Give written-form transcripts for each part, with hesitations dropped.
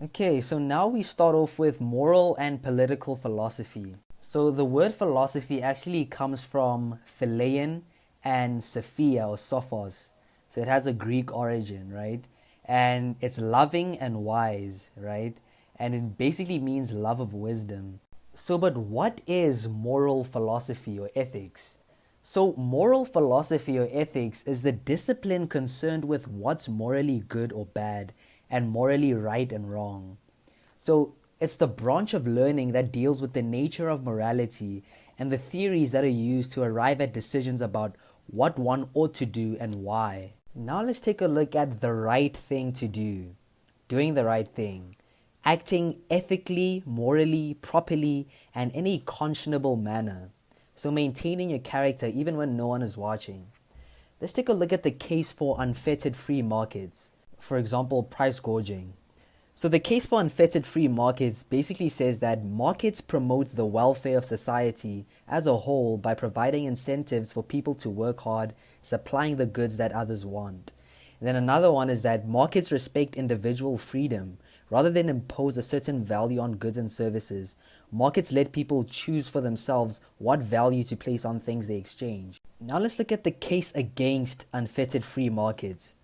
Okay, so now we start off with moral and political philosophy. So the word philosophy actually comes from philein and sophia or sophos. So it has a Greek origin, right? And it's loving and wise, right? And it basically means love of wisdom. So, but what is moral philosophy or ethics? So, moral philosophy or ethics is the discipline concerned with what's morally good or bad and morally right and wrong. So, it's the branch of learning that deals with the nature of morality and the theories that are used to arrive at decisions about what one ought to do and why. Now, let's take a look at the right thing to do. Doing the right thing. Acting ethically, morally, properly, and in a conscionable manner. So maintaining your character even when no one is watching. Let's take a look at the case for unfettered free markets. For example, price gouging. So the case for unfettered free markets basically says that markets promote the welfare of society as a whole by providing incentives for people to work hard, supplying the goods that others want. And then another one is that markets respect individual freedom. Rather than impose a certain value on goods and services, markets let people choose for themselves what value to place on things they exchange. Now let's look at the case against unfettered free markets.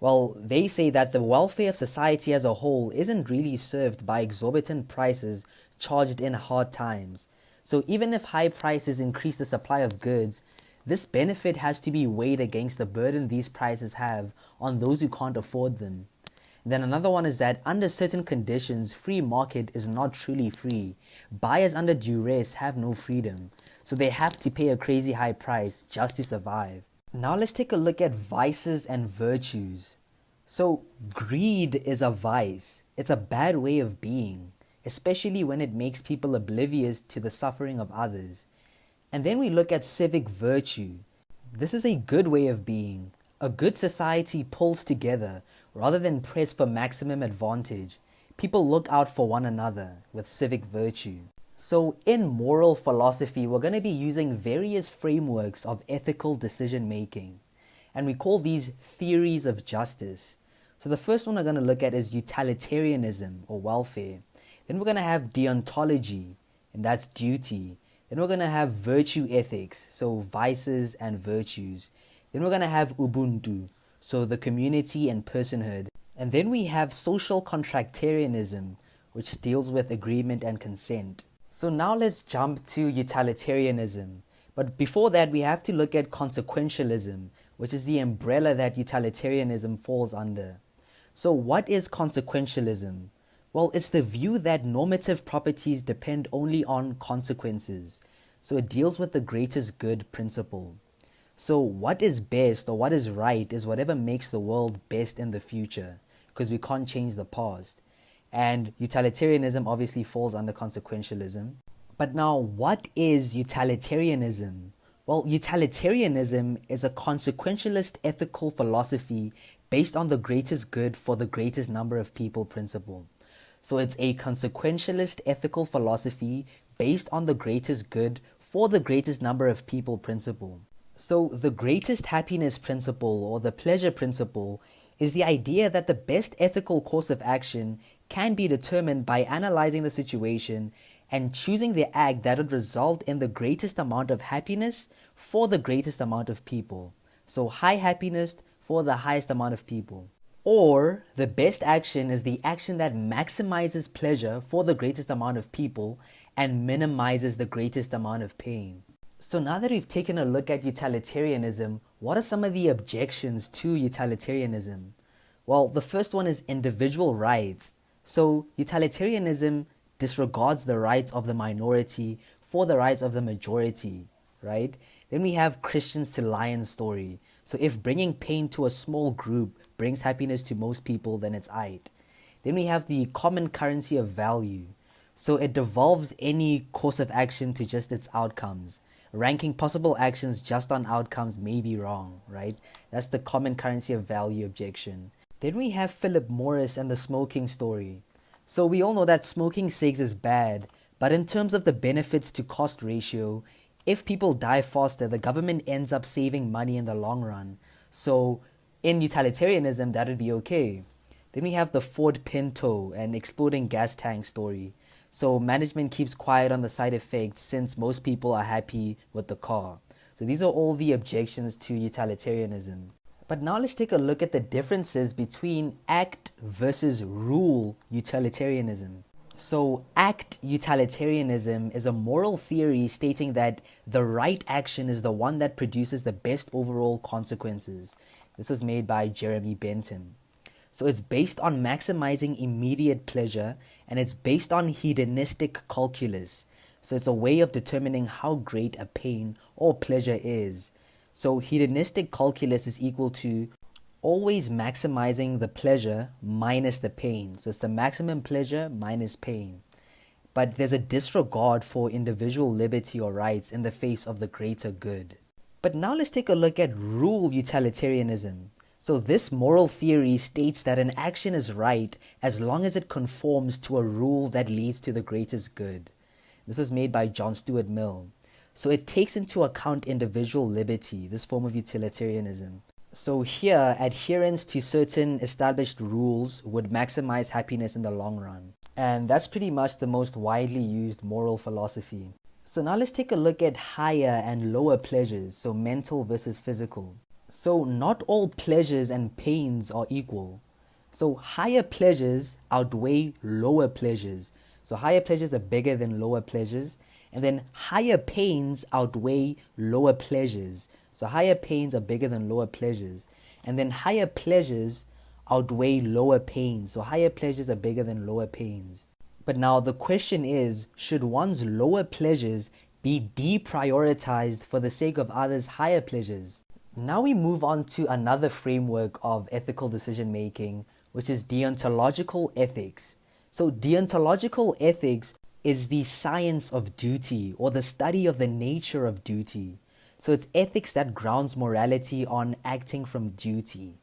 Well, they say that the welfare of society as a whole isn't really served by exorbitant prices charged in hard times. So even if high prices increase the supply of goods, this benefit has to be weighed against the burden these prices have on those who can't afford them. Then another one is that under certain conditions, free market is not truly free. Buyers under duress have no freedom, so they have to pay a crazy high price just to survive. Now let's take a look at vices and virtues. So greed is a vice. It's a bad way of being, especially when it makes people oblivious to the suffering of others. And then we look at civic virtue. This is a good way of being. A good society pulls together rather than press for maximum advantage. People look out for one another with civic virtue. So in moral philosophy, we're going to be using various frameworks of ethical decision making. And we call these theories of justice. So the first one we're going to look at is utilitarianism or welfare. Then we're going to have deontology, and that's duty. Then we're going to have virtue ethics, so vices and virtues. Then we're going to have Ubuntu, so the community and personhood. And then we have social contractarianism, which deals with agreement and consent. So now let's jump to utilitarianism. But before that, we have to look at consequentialism, which is the umbrella that utilitarianism falls under. So what is consequentialism? Well, it's the view that normative properties depend only on consequences. So it deals with the greatest good principle. So what is best or what is right is whatever makes the world best in the future, because we can't change the past. And utilitarianism obviously falls under consequentialism. But now, what is utilitarianism? Well, utilitarianism is a consequentialist ethical philosophy based on the greatest good for the greatest number of people principle. So it's a consequentialist ethical philosophy based on the greatest good for the greatest number of people principle. So the greatest happiness principle or the pleasure principle is the idea that the best ethical course of action can be determined by analyzing the situation and choosing the act that would result in the greatest amount of happiness for the greatest amount of people. So high happiness for the highest amount of people. Or the best action is the action that maximizes pleasure for the greatest amount of people and minimizes the greatest amount of pain. So now that we've taken a look at utilitarianism, what are some of the objections to utilitarianism? Well, the first one is individual rights. So utilitarianism disregards the rights of the minority for the rights of the majority, right? Then we have Christians to lions story. So if bringing pain to a small group brings happiness to most people, then it's aight. Then we have the common currency of value. So it devolves any course of action to just its outcomes. Ranking possible actions just on outcomes may be wrong, right? That's the common currency of value objection. Then we have Philip Morris and the smoking story. So we all know that smoking cigs is bad, but in terms of the benefits to cost ratio, if people die faster, the government ends up saving money in the long run. So in utilitarianism, that would be okay. Then we have the Ford Pinto and exploding gas tank story. So management keeps quiet on the side effects since most people are happy with the car. So these are all the objections to utilitarianism. But now let's take a look at the differences between act versus rule utilitarianism. So act utilitarianism is a moral theory stating that the right action is the one that produces the best overall consequences. This was made by Jeremy Bentham. So it's based on maximizing immediate pleasure, and it's based on hedonistic calculus. So it's a way of determining how great a pain or pleasure is. So hedonistic calculus is equal to always maximizing the pleasure minus the pain. So it's the maximum pleasure minus pain. But there's a disregard for individual liberty or rights in the face of the greater good. But now let's take a look at rule utilitarianism. So this moral theory states that an action is right as long as it conforms to a rule that leads to the greatest good. This was made by John Stuart Mill. So it takes into account individual liberty, this form of utilitarianism. So here, adherence to certain established rules would maximize happiness in the long run. And that's pretty much the most widely used moral philosophy. So now let's take a look at higher and lower pleasures, so mental versus physical. So not all pleasures and pains are equal. So higher pleasures outweigh lower pleasures. So higher pleasures are bigger than lower pleasures. And then higher pains outweigh lower pleasures. So higher pains are bigger than lower pleasures. And then higher pleasures outweigh lower pains. So higher pleasures are bigger than lower pains. But now the question is, should one's lower pleasures be deprioritized for the sake of others' higher pleasures? Now we move on to another framework of ethical decision making, which is deontological ethics. So deontological ethics is the science of duty, or the study of the nature of duty. So it's ethics that grounds morality on acting from duty.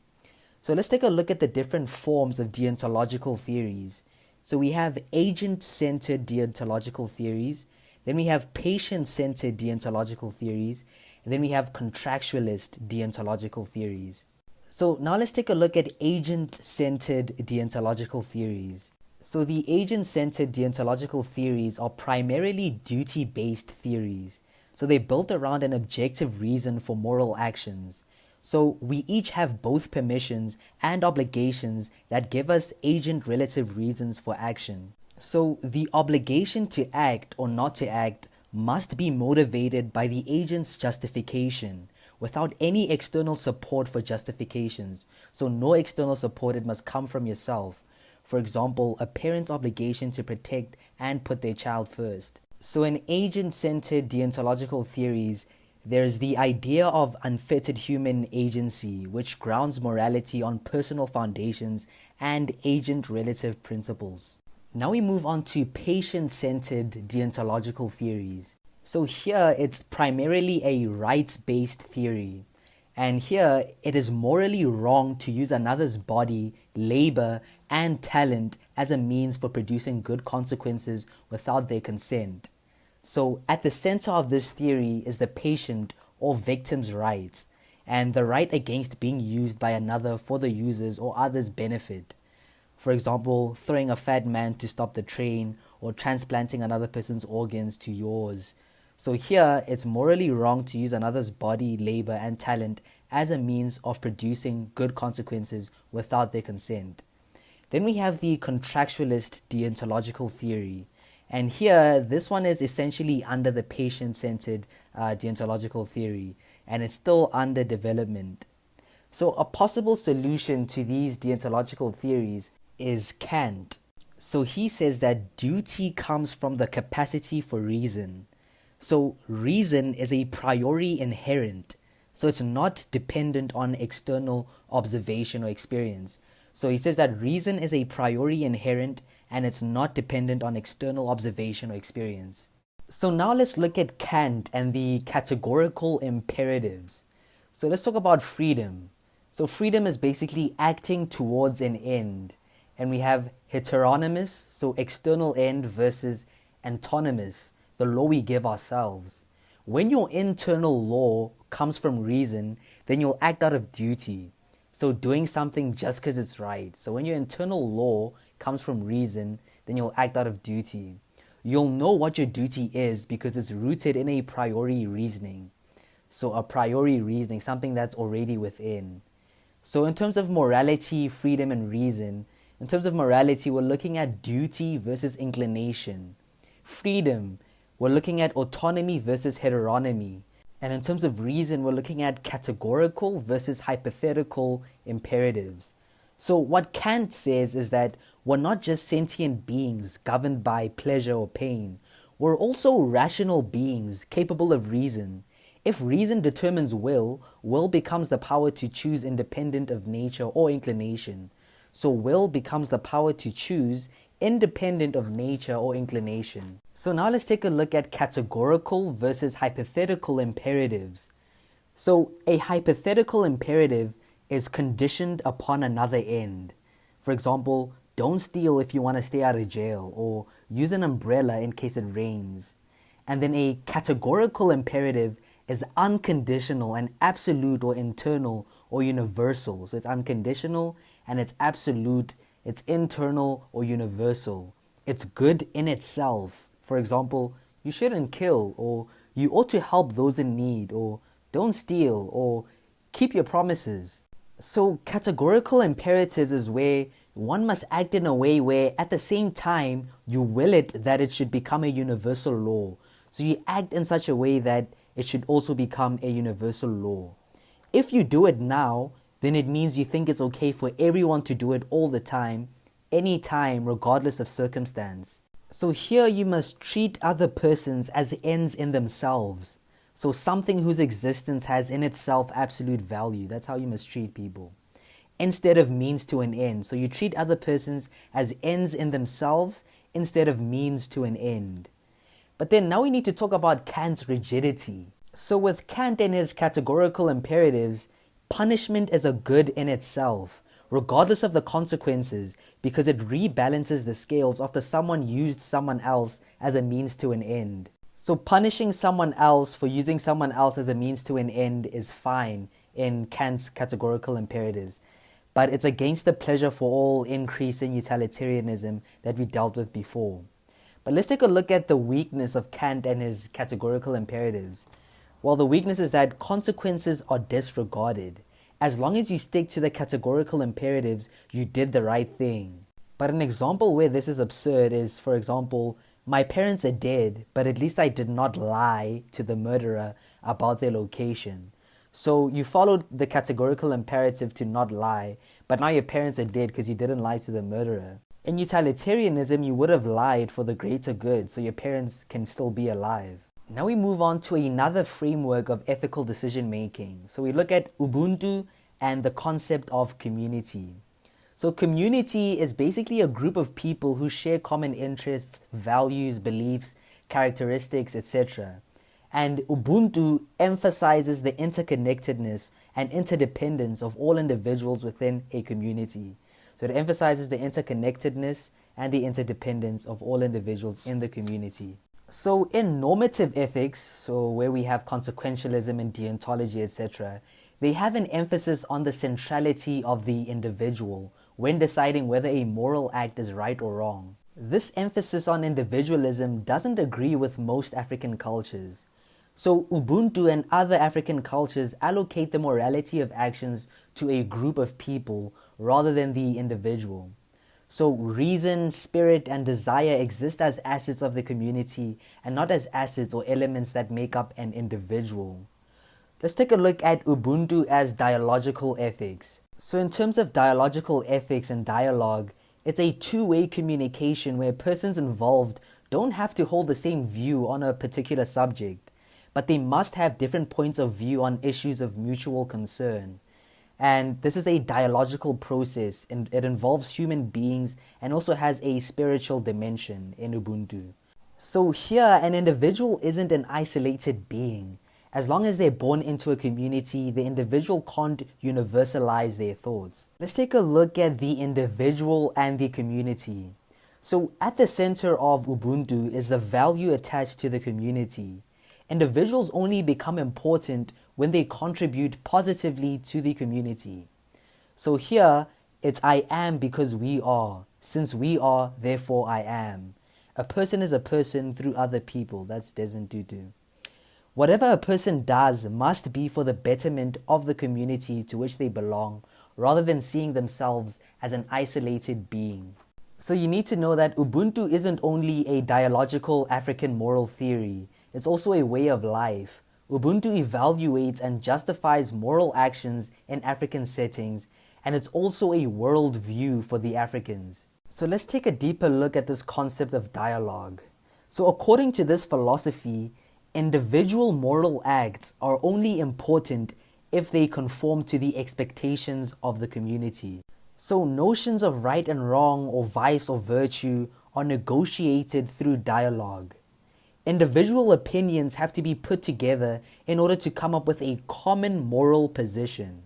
So let's take a look at the different forms of deontological theories. So we have agent-centered deontological theories, then we have patient-centered deontological theories, and then we have contractualist deontological theories. So now let's take a look at agent-centered deontological theories. So the agent-centered deontological theories are primarily duty-based theories. So they're built around an objective reason for moral actions. So we each have both permissions and obligations that give us agent-relative reasons for action. So the obligation to act or not to act must be motivated by the agent's justification without any external support for justifications. So no external support, it must come from yourself. For example, a parent's obligation to protect and put their child first. So in agent-centered deontological theories, there's the idea of unfettered human agency, which grounds morality on personal foundations and agent-relative principles. Now we move on to patient-centered deontological theories. So here it's primarily a rights-based theory. And here it is morally wrong to use another's body, labor, and talent as a means for producing good consequences without their consent. So at the center of this theory is the patient or victim's rights, and the right against being used by another for the user's or other's benefit. For example, throwing a fat man to stop the train, or transplanting another person's organs to yours. So here, it's morally wrong to use another's body, labor, and talent as a means of producing good consequences without their consent. Then we have the contractualist deontological theory. And here, this one is essentially under the patient-centered deontological theory, and it's still under development. So a possible solution to these deontological theories is Kant. So he says that duty comes from the capacity for reason. So reason is a priori inherent, so it's not dependent on external observation or experience. So he says that reason is a priori inherent and it's not dependent on external observation or experience. So now let's look at Kant and the categorical imperatives. So let's talk about freedom. So freedom is basically acting towards an end. And we have heteronymous, so external end, versus antonymous, the law we give ourselves. When your internal law comes from reason, then you'll act out of duty. So doing something just because it's right. So when your internal law comes from reason, then you'll act out of duty. You'll know what your duty is because it's rooted in a priori reasoning. So a priori reasoning, something that's already within. So in terms of morality, freedom, and reason, in terms of morality, we're looking at duty versus inclination. Freedom, we're looking at autonomy versus heteronomy. And in terms of reason, we're looking at categorical versus hypothetical imperatives. So what Kant says is that we're not just sentient beings governed by pleasure or pain. We're also rational beings capable of reason. If reason determines will, will becomes the power to choose independent of nature or inclination. So will becomes the power to choose independent of nature or inclination. So now let's take a look at categorical versus hypothetical imperatives. So a hypothetical imperative is conditioned upon another end. For example, don't steal if you want to stay out of jail, or use an umbrella in case it rains. And then a categorical imperative is unconditional and absolute or internal or universal. So it's unconditional and it's absolute, it's internal or universal. It's good in itself. For example, you shouldn't kill, or you ought to help those in need, or don't steal, or keep your promises. So categorical imperatives is where one must act in a way where at the same time you will it that it should become a universal law. So you act in such a way that it should also become a universal law. If you do it now, then it means you think it's okay for everyone to do it all the time, anytime, regardless of circumstance. So here you must treat other persons as ends in themselves. So something whose existence has in itself absolute value. That's how you must treat people. Instead of means to an end. So you treat other persons as ends in themselves instead of means to an end. But then now we need to talk about Kant's rigidity. So with Kant and his categorical imperatives, punishment is a good in itself, regardless of the consequences, because it rebalances the scales after someone used someone else as a means to an end. So punishing someone else for using someone else as a means to an end is fine in Kant's categorical imperatives, but it's against the pleasure for all increase in utilitarianism that we dealt with before. But let's take a look at the weakness of Kant and his categorical imperatives. Well, the weakness is that consequences are disregarded. As long as you stick to the categorical imperatives, you did the right thing. But an example where this is absurd is, for example, my parents are dead, but at least I did not lie to the murderer about their location. So you followed the categorical imperative to not lie, but now your parents are dead because you didn't lie to the murderer. In utilitarianism, you would have lied for the greater good, so your parents can still be alive. Now we move on to another framework of ethical decision making. So we look at Ubuntu and the concept of community. So community is basically a group of people who share common interests, values, beliefs, characteristics, etc. And Ubuntu emphasizes the interconnectedness and interdependence of all individuals within a community. So it emphasizes the interconnectedness and the interdependence of all individuals in the community. So in normative ethics, so where we have consequentialism and deontology, etc., they have an emphasis on the centrality of the individual when deciding whether a moral act is right or wrong. This emphasis on individualism doesn't agree with most African cultures. So Ubuntu and other African cultures allocate the morality of actions to a group of people rather than the individual. So reason, spirit, and desire exist as assets of the community and not as assets or elements that make up an individual. Let's take a look at Ubuntu as dialogical ethics. So in terms of dialogical ethics and dialogue, it's a two-way communication where persons involved don't have to hold the same view on a particular subject, but they must have different points of view on issues of mutual concern. And this is a dialogical process, and it involves human beings and also has a spiritual dimension in Ubuntu. So here, an individual isn't an isolated being. As long as they're born into a community, the individual can't universalize their thoughts. Let's take a look at the individual and the community. So at the center of Ubuntu is the value attached to the community. Individuals only become important when they contribute positively to the community. So here, it's I am because we are. Since we are, therefore I am. A person is a person through other people. That's Desmond Tutu. Whatever a person does must be for the betterment of the community to which they belong, rather than seeing themselves as an isolated being. So you need to know that Ubuntu isn't only a dialogical African moral theory, it's also a way of life. Ubuntu evaluates and justifies moral actions in African settings, and it's also a world view for the Africans. So let's take a deeper look at this concept of dialogue. So according to this philosophy, individual moral acts are only important if they conform to the expectations of the community. So notions of right and wrong or vice or virtue are negotiated through dialogue. Individual opinions have to be put together in order to come up with a common moral position,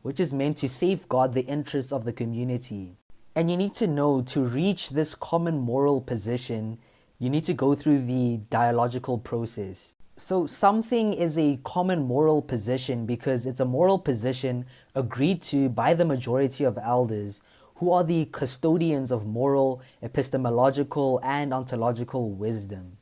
which is meant to safeguard the interests of the community. And you need to know, to reach this common moral position, you need to go through the dialogical process. So something is a common moral position because it's a moral position agreed to by the majority of elders, who are the custodians of moral, epistemological, and ontological wisdom.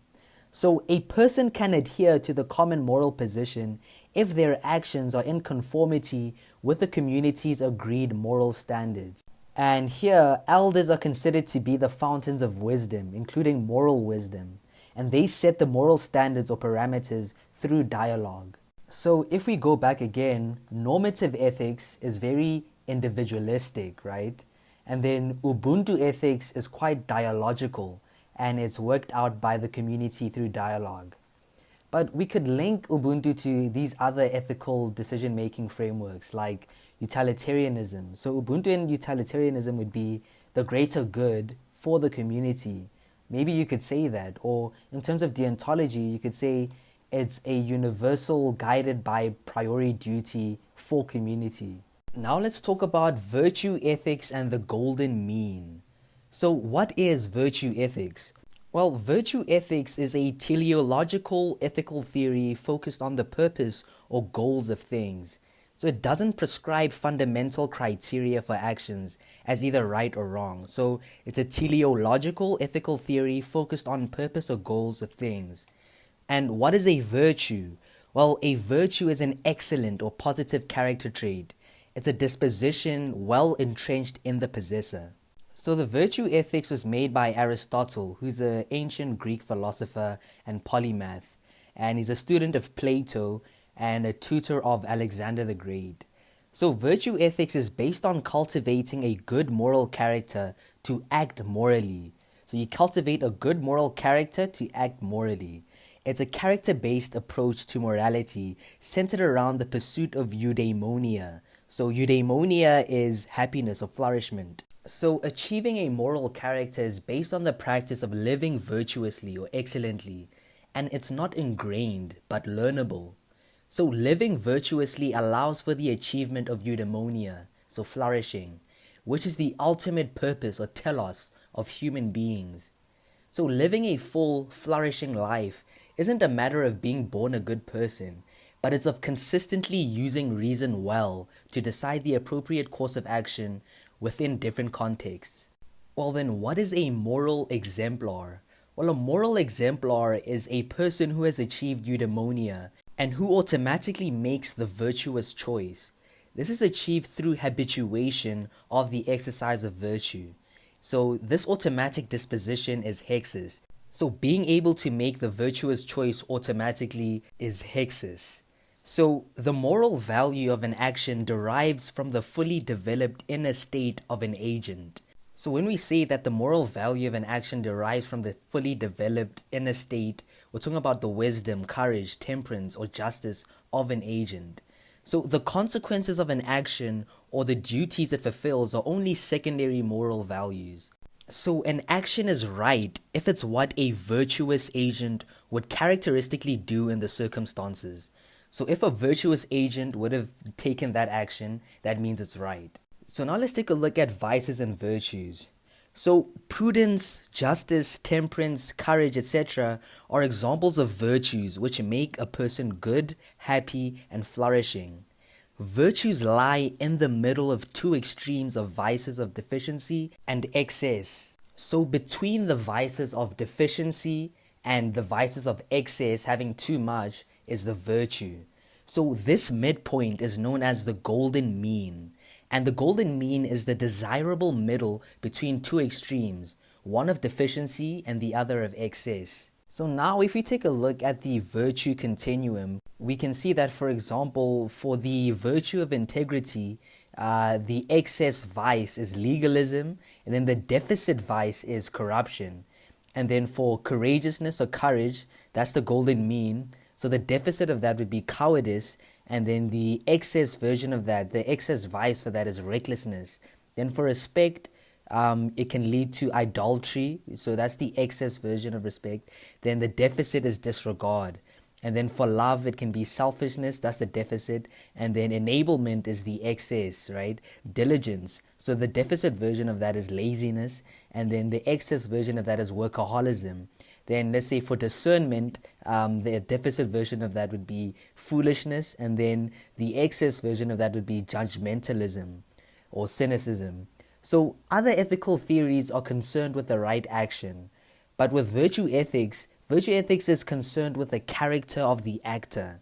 So a person can adhere to the common moral position if their actions are in conformity with the community's agreed moral standards. And here, elders are considered to be the fountains of wisdom, including moral wisdom, and they set the moral standards or parameters through dialogue. So if we go back again, normative ethics is very individualistic, right? And then Ubuntu ethics is quite dialogical, and it's worked out by the community through dialogue. But we could link Ubuntu to these other ethical decision-making frameworks like utilitarianism. So Ubuntu and utilitarianism would be the greater good for the community. Maybe you could say that. Or in terms of deontology, you could say it's a universal guided by priori duty for community. Now let's talk about virtue ethics and the golden mean. So what is virtue ethics? Well, virtue ethics is a teleological ethical theory focused on the purpose or goals of things. So it doesn't prescribe fundamental criteria for actions as either right or wrong. So it's a teleological ethical theory focused on purpose or goals of things. And what is a virtue? Well, a virtue is an excellent or positive character trait. It's a disposition well entrenched in the possessor. So the virtue ethics was made by Aristotle, who's an ancient Greek philosopher and polymath, and he's a student of Plato and a tutor of Alexander the Great. So virtue ethics is based on cultivating a good moral character to act morally. So you cultivate a good moral character to act morally. It's a character-based approach to morality centered around the pursuit of eudaimonia. So eudaimonia is happiness or flourishment. So achieving a moral character is based on the practice of living virtuously or excellently, and it's not ingrained but learnable. So living virtuously allows for the achievement of eudaimonia, so flourishing, which is the ultimate purpose or telos of human beings. So living a full, flourishing life isn't a matter of being born a good person, but it's of consistently using reason well to decide the appropriate course of action within different contexts. Well then, what is a moral exemplar? Well, a moral exemplar is a person who has achieved eudaimonia and who automatically makes the virtuous choice. This is achieved through habituation of the exercise of virtue. So this automatic disposition is hexis. So being able to make the virtuous choice automatically is hexis. So the moral value of an action derives from the fully developed inner state of an agent. So when we say that the moral value of an action derives from the fully developed inner state, we're talking about the wisdom, courage, temperance, or justice of an agent. So the consequences of an action or the duties it fulfills are only secondary moral values. So an action is right if it's what a virtuous agent would characteristically do in the circumstances. So if a virtuous agent would have taken that action, that means it's right. So now let's take a look at vices and virtues. So prudence, justice, temperance, courage, etc. are examples of virtues which make a person good, happy, and flourishing. Virtues lie in the middle of two extremes of vices of deficiency and excess. So between the vices of deficiency and the vices of excess, having too much, is the virtue. So this midpoint is known as the golden mean. And the golden mean is the desirable middle between two extremes, one of deficiency and the other of excess. So now if we take a look at the virtue continuum, we can see that, for example, for the virtue of integrity, the excess vice is legalism, and then the deficit vice is corruption. And then for courageousness or courage, that's the golden mean. So the deficit of that would be cowardice, and then the excess version of that, the excess vice for that is recklessness. Then for respect, it can lead to idolatry, so that's the excess version of respect. Then the deficit is disregard. And then for love, it can be selfishness, that's the deficit. And then enablement is the excess, right? Diligence. So the deficit version of that is laziness. And then the excess version of that is workaholism. Then let's say for discernment, the deficit version of that would be foolishness. And then the excess version of that would be judgmentalism or cynicism. So other ethical theories are concerned with the right action. But with virtue ethics is concerned with the character of the actor.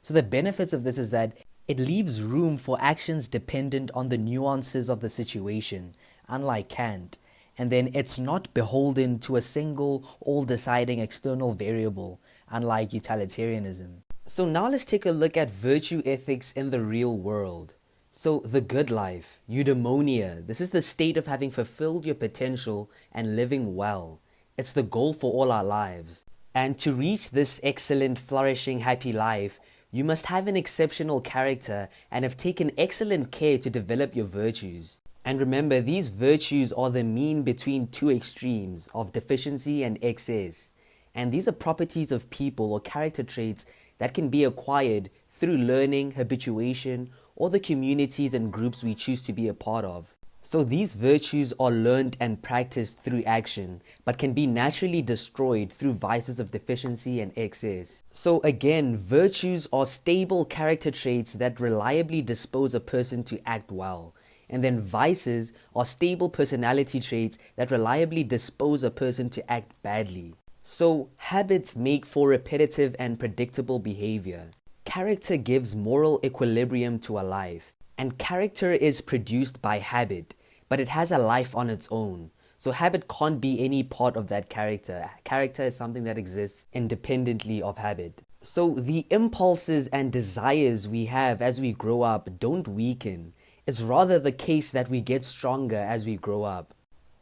So the benefits of this is that it leaves room for actions dependent on the nuances of the situation, unlike Kant. And then it's not beholden to a single, all-deciding external variable, unlike utilitarianism. So now let's take a look at virtue ethics in the real world. So the good life, eudaimonia, this is the state of having fulfilled your potential and living well. It's the goal for all our lives. And to reach this excellent, flourishing, happy life, you must have an exceptional character and have taken excellent care to develop your virtues. And remember, these virtues are the mean between two extremes of deficiency and excess. And these are properties of people or character traits that can be acquired through learning, habituation, or the communities and groups we choose to be a part of. So these virtues are learned and practiced through action, but can be naturally destroyed through vices of deficiency and excess. So again, virtues are stable character traits that reliably dispose a person to act well. And then vices are stable personality traits that reliably dispose a person to act badly. So habits make for repetitive and predictable behavior. Character gives moral equilibrium to a life. And character is produced by habit, but it has a life on its own. So habit can't be any part of that character. Character is something that exists independently of habit. So the impulses and desires we have as we grow up don't weaken. It's rather the case that we get stronger as we grow up.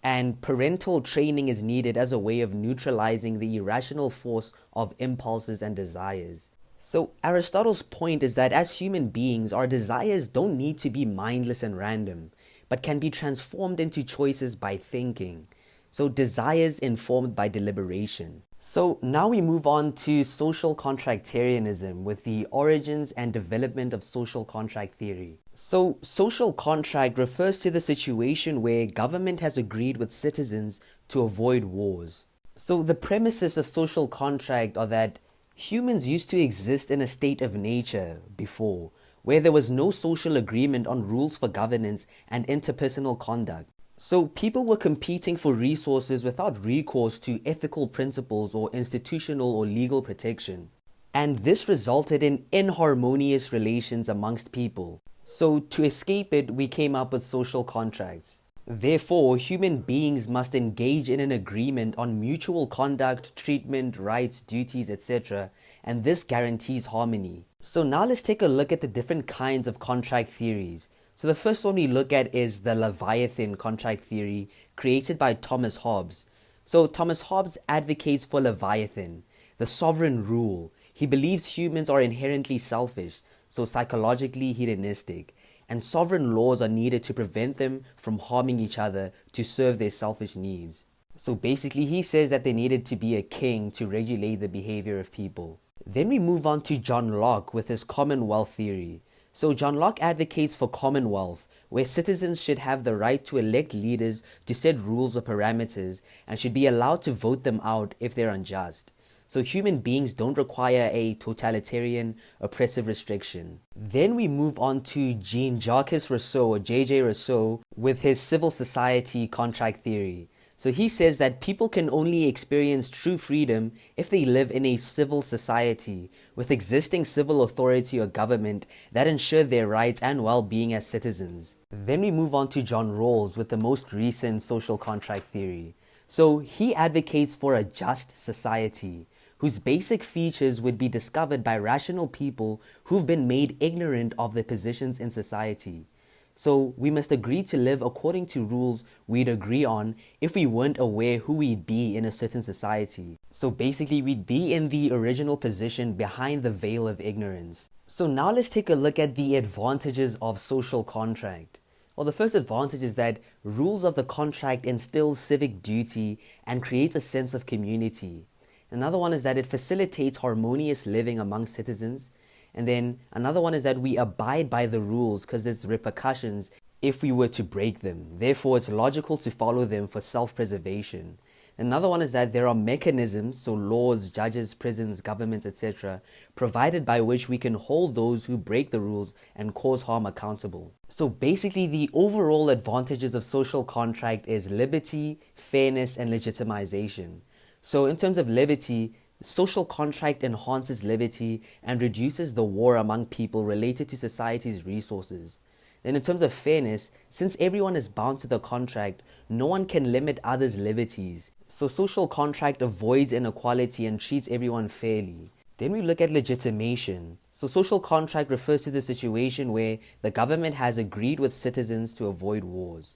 And parental training is needed as a way of neutralizing the irrational force of impulses and desires. So Aristotle's point is that as human beings, our desires don't need to be mindless and random, but can be transformed into choices by thinking. So desires informed by deliberation. So now we move on to social contractarianism with the origins and development of social contract theory. So social contract refers to the situation where government has agreed with citizens to avoid wars. So the premises of social contract are that humans used to exist in a state of nature before, where there was no social agreement on rules for governance and interpersonal conduct. So people were competing for resources without recourse to ethical principles or institutional or legal protection. And this resulted in inharmonious relations amongst people. So to escape it, we came up with social contracts. Therefore, human beings must engage in an agreement on mutual conduct, treatment, rights, duties, etc. And this guarantees harmony. So now let's take a look at the different kinds of contract theories. So the first one we look at is the Leviathan contract theory created by Thomas Hobbes. So Thomas Hobbes advocates for Leviathan, the sovereign rule. He believes humans are inherently selfish, so psychologically hedonistic, and sovereign laws are needed to prevent them from harming each other to serve their selfish needs. So basically he says that there needed to be a king to regulate the behavior of people. Then we move on to John Locke with his Commonwealth theory. So John Locke advocates for Commonwealth, where citizens should have the right to elect leaders to set rules or parameters and should be allowed to vote them out if they're unjust. So human beings don't require a totalitarian, oppressive restriction. Then we move on to Jean-Jacques Rousseau, or J.J. Rousseau, with his civil society contract theory. So he says that people can only experience true freedom if they live in a civil society with existing civil authority or government that ensure their rights and well-being as citizens. Then we move on to John Rawls with the most recent social contract theory. So he advocates for a just society whose basic features would be discovered by rational people who've been made ignorant of their positions in society. So we must agree to live according to rules we'd agree on if we weren't aware who we'd be in a certain society. So basically we'd be in the original position behind the veil of ignorance. So now let's take a look at the advantages of social contract. Well, the first advantage is that rules of the contract instill civic duty and creates a sense of community. Another one is that it facilitates harmonious living among citizens. And then another one is that we abide by the rules because there's repercussions if we were to break them. Therefore, it's logical to follow them for self-preservation. Another one is that there are mechanisms, so laws, judges, prisons, governments, etc., provided by which we can hold those who break the rules and cause harm accountable. So basically, the overall advantages of social contract is liberty, fairness, and legitimization. So in terms of liberty, social contract enhances liberty and reduces the war among people related to society's resources. Then in terms of fairness, since everyone is bound to the contract, no one can limit others' liberties. So social contract avoids inequality and treats everyone fairly. Then we look at legitimation. So social contract refers to the situation where the government has agreed with citizens to avoid wars.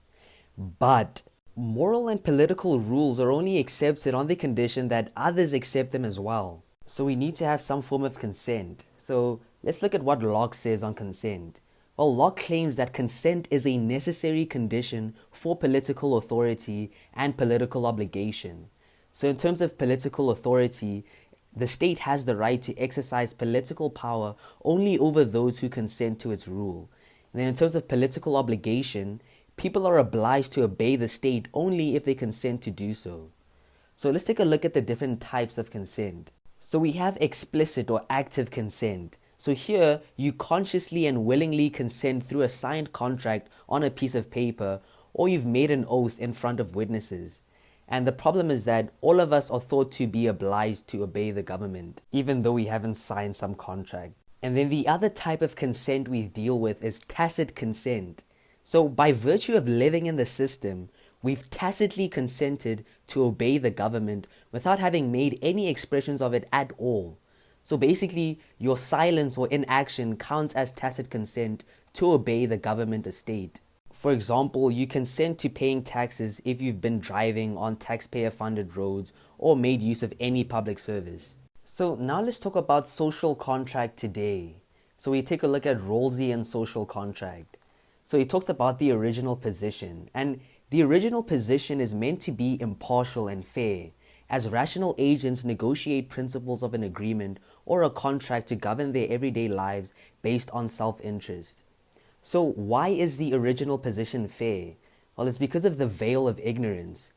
But moral and political rules are only accepted on the condition that others accept them as well. So we need to have some form of consent. So let's look at what Locke says on consent. Well, Locke claims that consent is a necessary condition for political authority and political obligation. So in terms of political authority, the state has the right to exercise political power only over those who consent to its rule. And then in terms of political obligation, people are obliged to obey the state only if they consent to do so. So let's take a look at the different types of consent. So we have explicit or active consent. So here, you consciously and willingly consent through a signed contract on a piece of paper, or you've made an oath in front of witnesses. And the problem is that all of us are thought to be obliged to obey the government, even though we haven't signed some contract. And then the other type of consent we deal with is tacit consent. So by virtue of living in the system, we've tacitly consented to obey the government without having made any expressions of it at all. So basically, your silence or inaction counts as tacit consent to obey the government or state. For example, you consent to paying taxes if you've been driving on taxpayer-funded roads or made use of any public service. So now let's talk about social contract today. So we take a look at Rawlsian social contract. So he talks about the original position, and the original position is meant to be impartial and fair, as rational agents negotiate principles of an agreement or a contract to govern their everyday lives based on self-interest. So why is the original position fair? Well, it's because of the veil of ignorance.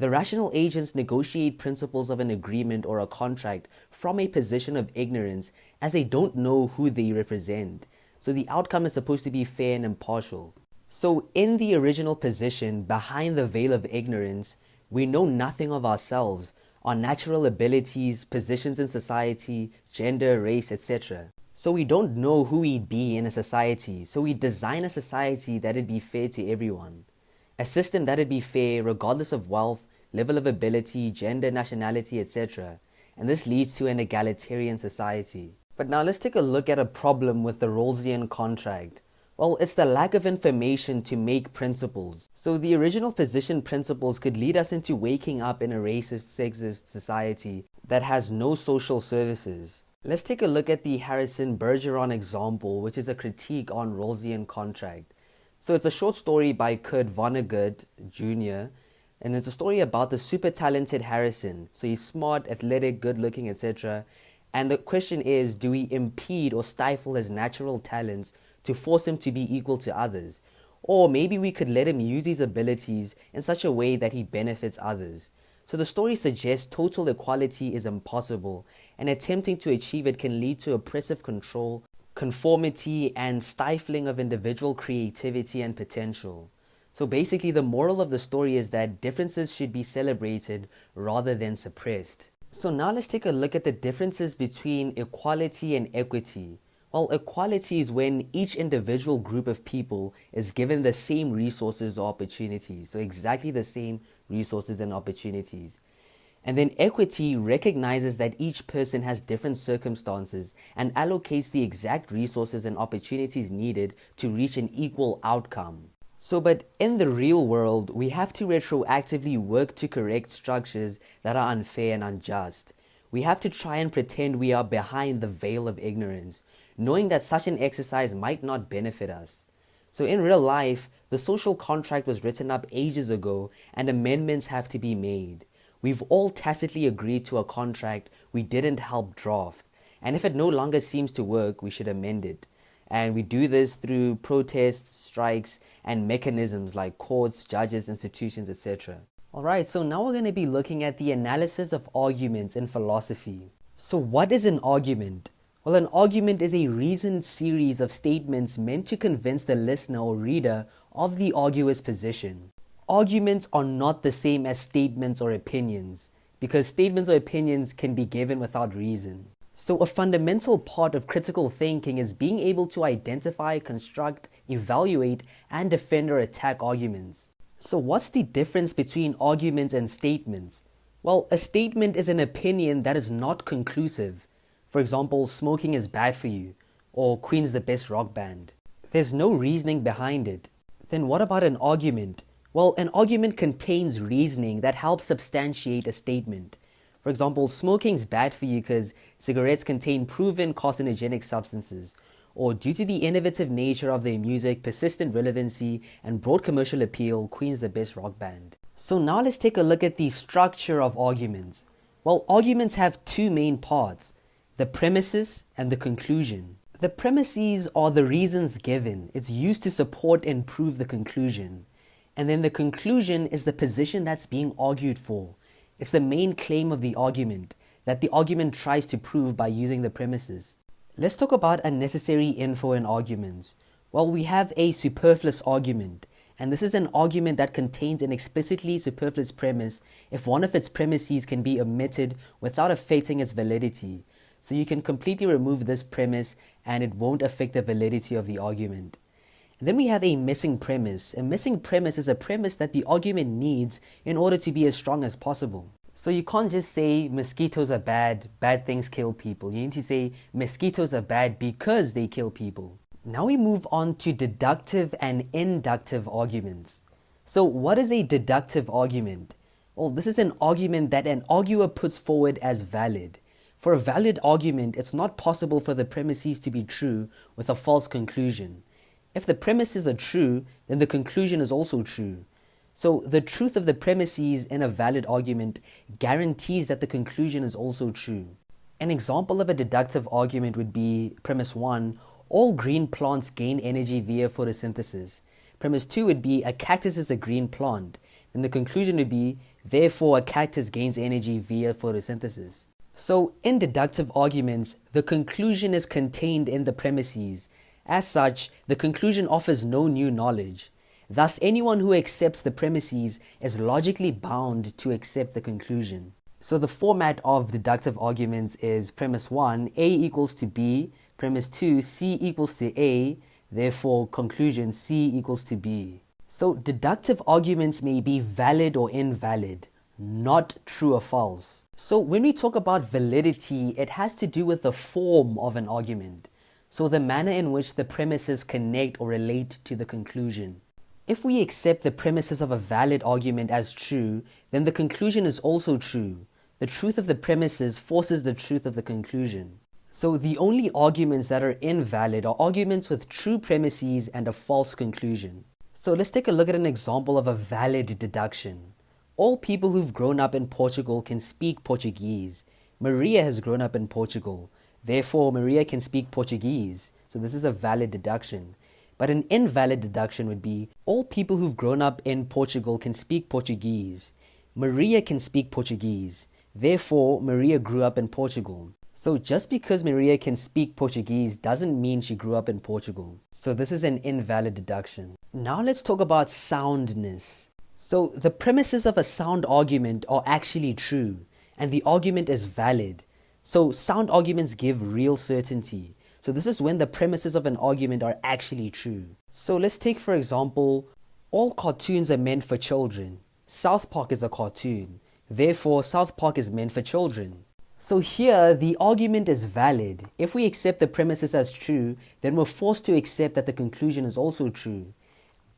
The rational agents negotiate principles of an agreement or a contract from a position of ignorance as they don't know who they represent. So the outcome is supposed to be fair and impartial. So in the original position, behind the veil of ignorance, we know nothing of ourselves, our natural abilities, positions in society, gender, race, etc. So we don't know who we'd be in a society, so we design a society that'd be fair to everyone. A system that'd be fair regardless of wealth, level of ability, gender, nationality, etc. And this leads to an egalitarian society. But now let's take a look at a problem with the Rawlsian contract. Well, it's the lack of information to make principles. So the original position principles could lead us into waking up in a racist, sexist society that has no social services. Let's take a look at the Harrison-Bergeron example, which is a critique on Rawlsian contract. So it's a short story by Kurt Vonnegut Jr., and it's a story about the super talented Harrison. So he's smart, athletic, good looking, etc. And the question is, do we impede or stifle his natural talents to force him to be equal to others? Or maybe we could let him use his abilities in such a way that he benefits others. So the story suggests total equality is impossible, and attempting to achieve it can lead to oppressive control, conformity, and stifling of individual creativity and potential. So basically, the moral of the story is that differences should be celebrated rather than suppressed. So now let's take a look at the differences between equality and equity. Well, equality is when each individual group of people is given the same resources or opportunities. So exactly the same resources and opportunities. And then equity recognizes that each person has different circumstances and allocates the exact resources and opportunities needed to reach an equal outcome. So, but in the real world, we have to retroactively work to correct structures that are unfair and unjust. We have to try and pretend we are behind the veil of ignorance, knowing that such an exercise might not benefit us. So in real life, the social contract was written up ages ago and amendments have to be made. We've all tacitly agreed to a contract we didn't help draft, and if it no longer seems to work, we should amend it. And we do this through protests, strikes, and mechanisms like courts, judges, institutions, etc. Alright, so now we're going to be looking at the analysis of arguments in philosophy. So what is an argument? Well, an argument is a reasoned series of statements meant to convince the listener or reader of the arguer's position. Arguments are not the same as statements or opinions, because statements or opinions can be given without reason. So a fundamental part of critical thinking is being able to identify, construct, evaluate, and defend or attack arguments. So what's the difference between arguments and statements? Well, a statement is an opinion that is not conclusive. For example, smoking is bad for you, or Queen's the best rock band. There's no reasoning behind it. Then what about an argument? Well, an argument contains reasoning that helps substantiate a statement. For example, smoking's bad for you because cigarettes contain proven carcinogenic substances, or due to the innovative nature of their music, persistent relevancy, and broad commercial appeal, Queen's the best rock band. So now let's take a look at the structure of arguments. Well, arguments have two main parts, the premises and the conclusion. The premises are the reasons given. It's used to support and prove the conclusion. And then the conclusion is the position that's being argued for. It's the main claim of the argument that the argument tries to prove by using the premises. Let's talk about unnecessary info in arguments. Well, we have a superfluous argument, and this is an argument that contains an explicitly superfluous premise if one of its premises can be omitted without affecting its validity. So you can completely remove this premise and it won't affect the validity of the argument. And then we have a missing premise. A missing premise is a premise that the argument needs in order to be as strong as possible. So you can't just say mosquitoes are bad, bad things kill people. You need to say mosquitoes are bad because they kill people. Now we move on to deductive and inductive arguments. So what is a deductive argument? Well, this is an argument that an arguer puts forward as valid. For a valid argument, it's not possible for the premises to be true with a false conclusion. If the premises are true, then the conclusion is also true. So the truth of the premises in a valid argument guarantees that the conclusion is also true. An example of a deductive argument would be premise 1, all green plants gain energy via photosynthesis. Premise 2 would be a cactus is a green plant. And the conclusion would be, therefore a cactus gains energy via photosynthesis. So in deductive arguments, the conclusion is contained in the premises. As such, the conclusion offers no new knowledge. Thus, anyone who accepts the premises is logically bound to accept the conclusion. So the format of deductive arguments is premise 1, A equals to B, premise 2, C equals to A, therefore conclusion C equals to B. So deductive arguments may be valid or invalid, not true or false. So when we talk about validity, it has to do with the form of an argument. So the manner in which the premises connect or relate to the conclusion. If we accept the premises of a valid argument as true, then the conclusion is also true. The truth of the premises forces the truth of the conclusion. So the only arguments that are invalid are arguments with true premises and a false conclusion. So let's take a look at an example of a valid deduction. All people who've grown up in Portugal can speak Portuguese. Maria has grown up in Portugal. Therefore, Maria can speak Portuguese. So this is a valid deduction. But an invalid deduction would be, all people who've grown up in Portugal can speak Portuguese. Maria can speak Portuguese. Therefore, Maria grew up in Portugal. So just because Maria can speak Portuguese doesn't mean she grew up in Portugal. So this is an invalid deduction. Now let's talk about soundness. So the premises of a sound argument are actually true, and the argument is valid. So sound arguments give real certainty. So this is when the premises of an argument are actually true. So let's take, for example, all cartoons are meant for children. South Park is a cartoon. Therefore, South Park is meant for children. So here, the argument is valid. If we accept the premises as true, then we're forced to accept that the conclusion is also true.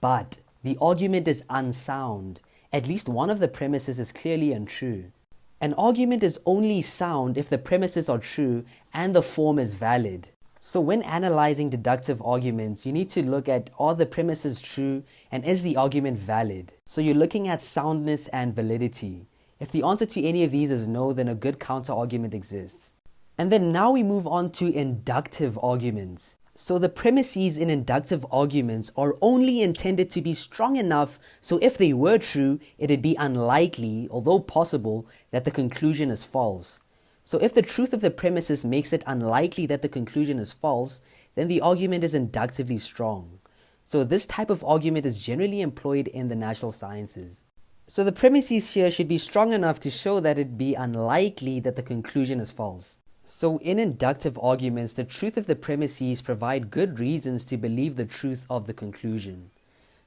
But the argument is unsound. At least one of the premises is clearly untrue. An argument is only sound if the premises are true and the form is valid. So when analyzing deductive arguments, you need to look at, are the premises true and is the argument valid? So you're looking at soundness and validity. If the answer to any of these is no, then a good counter-argument exists. And then now we move on to inductive arguments. So the premises in inductive arguments are only intended to be strong enough so if they were true, it'd be unlikely, although possible, that the conclusion is false. So if the truth of the premises makes it unlikely that the conclusion is false, then the argument is inductively strong. So this type of argument is generally employed in the natural sciences. So the premises here should be strong enough to show that it'd be unlikely that the conclusion is false. So in inductive arguments, the truth of the premises provide good reasons to believe the truth of the conclusion.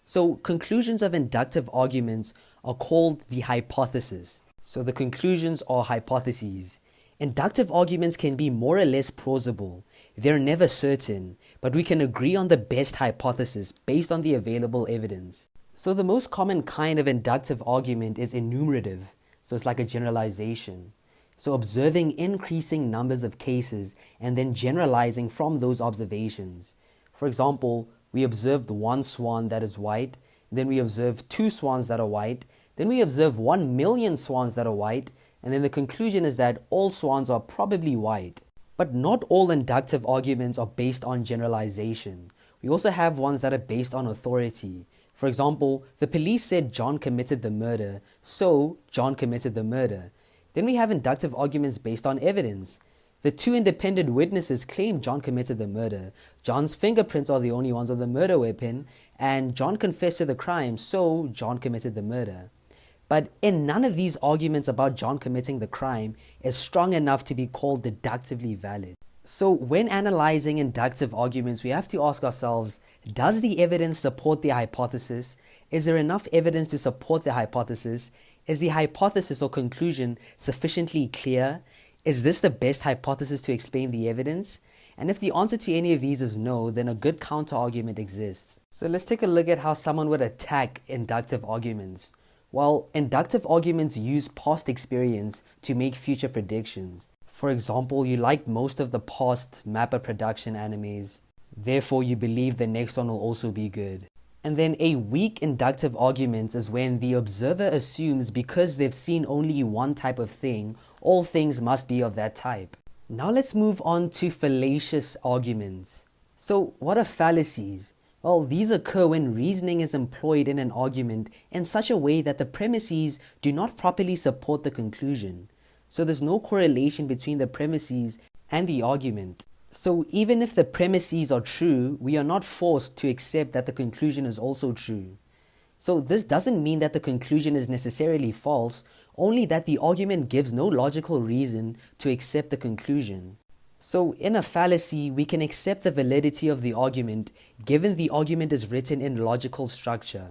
So conclusions of inductive arguments are called the hypothesis. So the conclusions are hypotheses. Inductive arguments can be more or less plausible. They're never certain, but we can agree on the best hypothesis based on the available evidence. So the most common kind of inductive argument is enumerative. So it's like a generalization. So observing increasing numbers of cases and then generalizing from those observations. For example, we observed one swan that is white, then we observe 2 swans that are white, then we observe 1 million swans that are white, and then the conclusion is that all swans are probably white. But not all inductive arguments are based on generalization. We also have ones that are based on authority. For example, the police said John committed the murder, so John committed the murder. Then we have inductive arguments based on evidence. The 2 independent witnesses claim John committed the murder. John's fingerprints are the only ones on the murder weapon, and John confessed to the crime, so John committed the murder. But in none of these arguments about John committing the crime is strong enough to be called deductively valid. So when analyzing inductive arguments, we have to ask ourselves, does the evidence support the hypothesis? Is there enough evidence to support the hypothesis? Is the hypothesis or conclusion sufficiently clear? Is this the best hypothesis to explain the evidence? And if the answer to any of these is no, then a good counter-argument exists. So let's take a look at how someone would attack inductive arguments. Well, inductive arguments use past experience to make future predictions. For example, you liked most of the past Mappa production animes. Therefore, you believe the next one will also be good. And then a weak inductive argument is when the observer assumes because they've seen only one type of thing, all things must be of that type. Now let's move on to fallacious arguments. So what are fallacies? Well, these occur when reasoning is employed in an argument in such a way that the premises do not properly support the conclusion. So there's no correlation between the premises and the argument. So even if the premises are true, we are not forced to accept that the conclusion is also true. So this doesn't mean that the conclusion is necessarily false, only that the argument gives no logical reason to accept the conclusion. So in a fallacy, we can accept the validity of the argument given the argument is written in logical structure,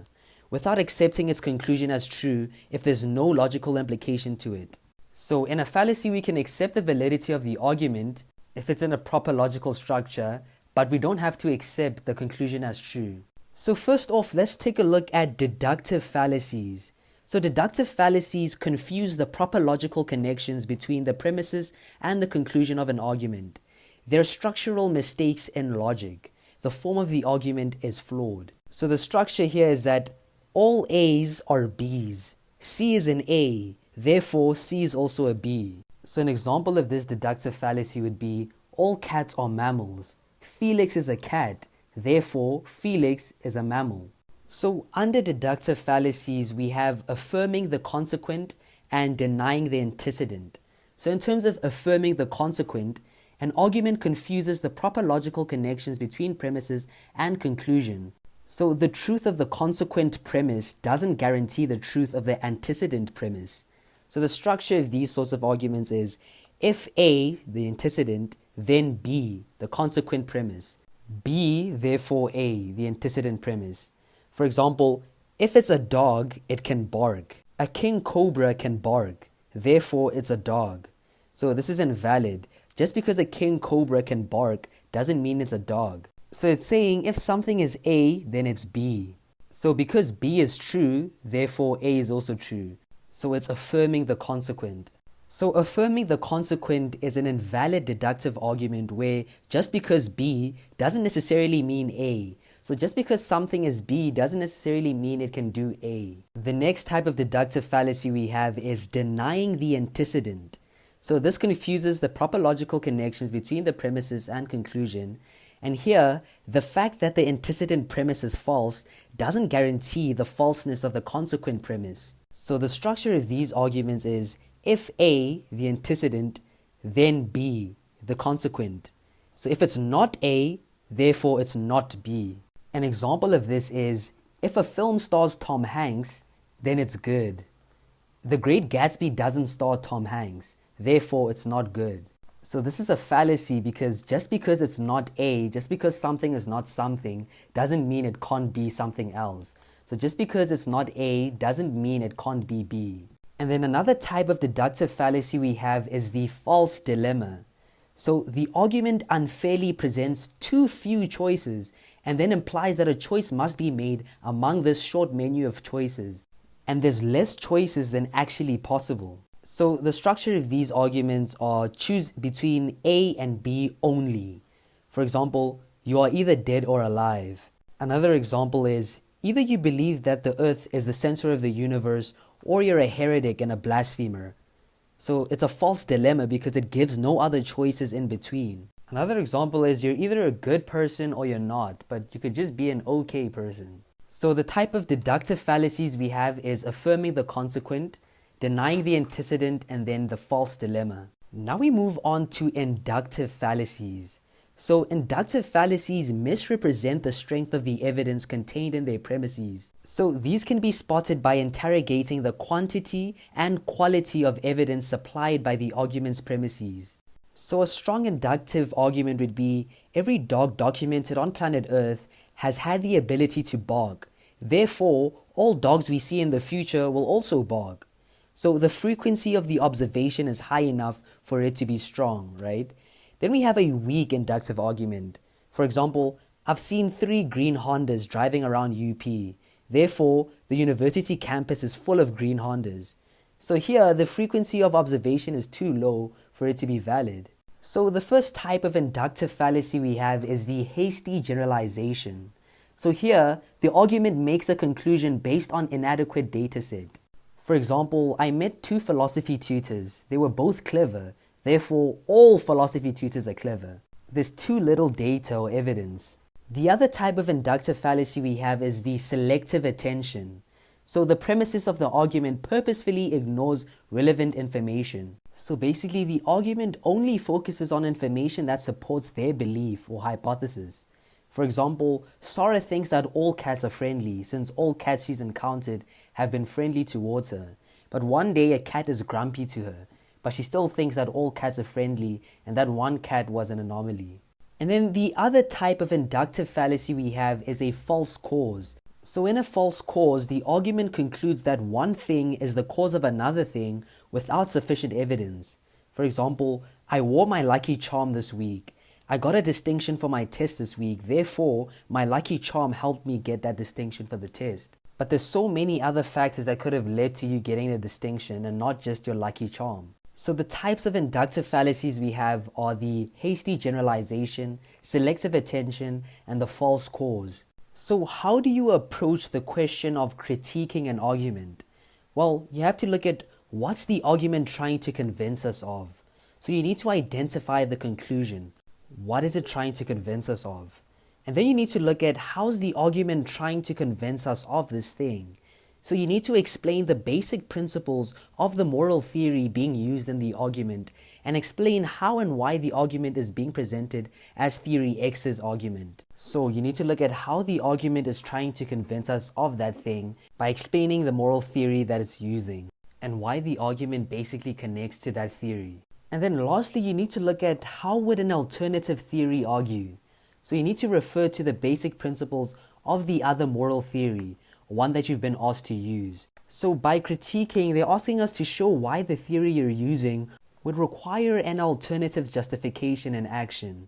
without accepting its conclusion as true if there's no logical implication to it. So in a fallacy, we can accept the validity of the argument if it's in a proper logical structure, but we don't have to accept the conclusion as true. So first off, let's take a look at deductive fallacies. So deductive fallacies confuse the proper logical connections between the premises and the conclusion of an argument. They're structural mistakes in logic. The form of the argument is flawed. So the structure here is that all A's are B's. C is an A, therefore C is also a B. So an example of this deductive fallacy would be, all cats are mammals. Felix is a cat, therefore Felix is a mammal. So under deductive fallacies, we have affirming the consequent and denying the antecedent. So in terms of affirming the consequent, an argument confuses the proper logical connections between premises and conclusion. So the truth of the consequent premise doesn't guarantee the truth of the antecedent premise. So the structure of these sorts of arguments is if A, the antecedent, then B, the consequent premise. B, therefore A, the antecedent premise. For example, if it's a dog, it can bark. A king cobra can bark, therefore it's a dog. So this is invalid. Just because a king cobra can bark doesn't mean it's a dog. So it's saying if something is A, then it's B. So because B is true, therefore A is also true. So it's affirming the consequent. So affirming the consequent is an invalid deductive argument where just because B doesn't necessarily mean A. So just because something is B doesn't necessarily mean it can do A. The next type of deductive fallacy we have is denying the antecedent. So this confuses the proper logical connections between the premises and conclusion. And here, the fact that the antecedent premise is false doesn't guarantee the falseness of the consequent premise. So the structure of these arguments is if A, the antecedent, then B, the consequent. So if it's not A, therefore it's not B. An example of this is if a film stars Tom Hanks, then it's good. The Great Gatsby doesn't star Tom Hanks, therefore it's not good. So this is a fallacy because just because it's not A, just because something is not something, doesn't mean it can't be something else. So just because it's not A doesn't mean it can't be B. And then another type of deductive fallacy we have is the false dilemma. So the argument unfairly presents too few choices and then implies that a choice must be made among this short menu of choices. And there's less choices than actually possible. So the structure of these arguments are choose between A and B only. For example, you are either dead or alive. Another example is either you believe that the earth is the center of the universe or you're a heretic and a blasphemer. So it's a false dilemma because it gives no other choices in between. Another example is you're either a good person or you're not, but you could just be an okay person. So the type of deductive fallacies we have is affirming the consequent, denying the antecedent, and then the false dilemma. Now we move on to inductive fallacies. So inductive fallacies misrepresent the strength of the evidence contained in their premises. So these can be spotted by interrogating the quantity and quality of evidence supplied by the argument's premises. So a strong inductive argument would be every dog documented on planet Earth has had the ability to bark. Therefore, all dogs we see in the future will also bark. So the frequency of the observation is high enough for it to be strong, right? Then we have a weak inductive argument. For example, I've seen 3 green Hondas driving around UP. Therefore, the university campus is full of green Hondas. So here, the frequency of observation is too low for it to be valid. So the first type of inductive fallacy we have is the hasty generalization. So here, the argument makes a conclusion based on inadequate data set. For example, I met 2 philosophy tutors. They were both clever. Therefore, all philosophy tutors are clever. There's too little data or evidence. The other type of inductive fallacy we have is the selective attention. So the premises of the argument purposefully ignores relevant information. So basically the argument only focuses on information that supports their belief or hypothesis. For example, Sarah thinks that all cats are friendly since all cats she's encountered have been friendly towards her. But one day a cat is grumpy to her, but she still thinks that all cats are friendly and that one cat was an anomaly. And then the other type of inductive fallacy we have is a false cause. So in a false cause, the argument concludes that one thing is the cause of another thing without sufficient evidence. For example, I wore my lucky charm this week. I got a distinction for my test this week. Therefore, my lucky charm helped me get that distinction for the test. But there's so many other factors that could have led to you getting the distinction and not just your lucky charm. So the types of inductive fallacies we have are the hasty generalization, selective attention, and the false cause. So how do you approach the question of critiquing an argument? Well, you have to look at what's the argument trying to convince us of. So you need to identify the conclusion. What is it trying to convince us of? And then you need to look at how's the argument trying to convince us of this thing. So you need to explain the basic principles of the moral theory being used in the argument and explain how and why the argument is being presented as theory X's argument. So you need to look at how the argument is trying to convince us of that thing by explaining the moral theory that it's using and why the argument basically connects to that theory. And then lastly, you need to look at how would an alternative theory argue. So you need to refer to the basic principles of the other moral theory, one that you've been asked to use. So by critiquing, they're asking us to show why the theory you're using would require an alternative justification and action.